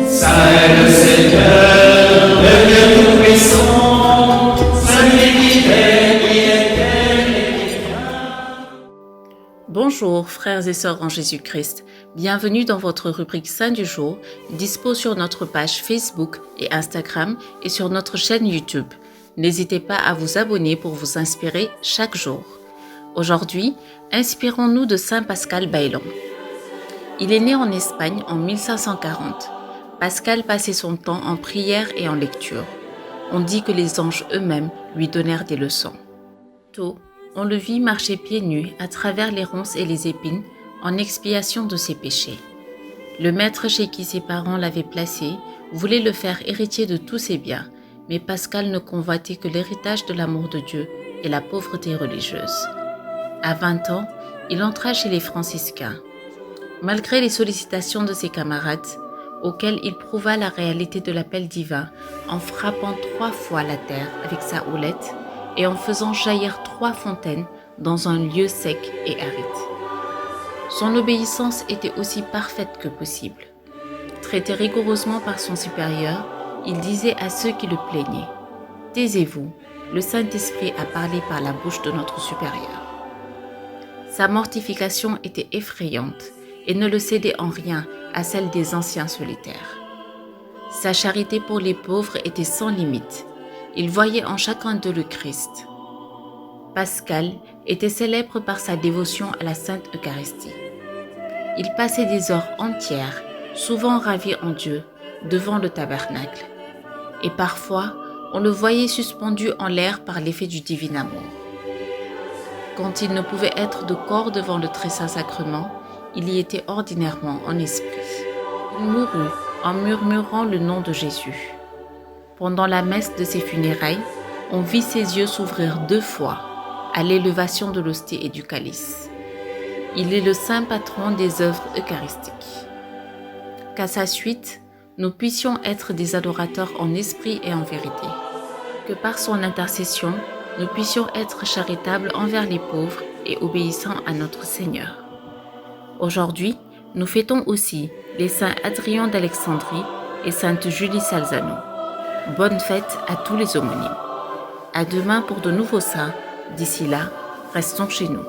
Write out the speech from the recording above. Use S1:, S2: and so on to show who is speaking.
S1: Saint le Seigneur, le Dieu Tout-Puissant, celui qui est, qui était et qui vient.
S2: Bonjour frères et sœurs en Jésus-Christ, bienvenue dans votre rubrique Saint du jour, dispo sur notre page Facebook et Instagram et sur notre chaîne YouTube. N'hésitez pas à vous abonner pour vous inspirer chaque jour. Aujourd'hui, inspirons-nous de Saint Pascal Bailon. Il est né en Espagne en 1540. Pascal passait son temps en prière et en lecture. On dit que les anges eux-mêmes lui donnèrent des leçons. Tôt, on le vit marcher pieds nus à travers les ronces et les épines en expiation de ses péchés. Le maître chez qui ses parents l'avaient placé voulait le faire héritier de tous ses biens, mais Pascal ne convoitait que l'héritage de l'amour de Dieu et la pauvreté religieuse. À 20 ans, il entra chez les franciscains. Malgré les sollicitations de ses camarades, auxquels il prouva la réalité de l'appel divin en frappant 3 fois la terre avec sa houlette et en faisant jaillir 3 fontaines dans un lieu sec et aride. Son obéissance était aussi parfaite que possible. Traité rigoureusement par son supérieur, il disait à ceux qui le plaignaient « Taisez-vous, le Saint-Esprit a parlé par la bouche de notre supérieur. » Sa mortification était effrayante et ne le cédait en rien à celle des anciens solitaires. Sa charité pour les pauvres était sans limite. Il voyait en chacun d'eux le Christ. Pascal était célèbre par sa dévotion à la Sainte Eucharistie. Il passait des heures entières, souvent ravi en Dieu, devant le tabernacle. Et parfois, on le voyait suspendu en l'air par l'effet du divin amour. Quand il ne pouvait être de corps devant le très saint sacrement, il y était ordinairement en esprit. Il mourut en murmurant le nom de Jésus. Pendant la messe de ses funérailles, on vit ses yeux s'ouvrir 2 fois à l'élévation de l'hostie et du calice. Il est le saint patron des œuvres eucharistiques. Qu'à sa suite, nous puissions être des adorateurs en esprit et en vérité. Que par son intercession, nous puissions être charitables envers les pauvres et obéissants à notre Seigneur. Aujourd'hui, nous fêtons aussi les saints Adrien d'Alexandrie et sainte Julie Salzano. Bonne fête à tous les homonymes. À demain pour de nouveaux saints. D'ici là, restons chez nous.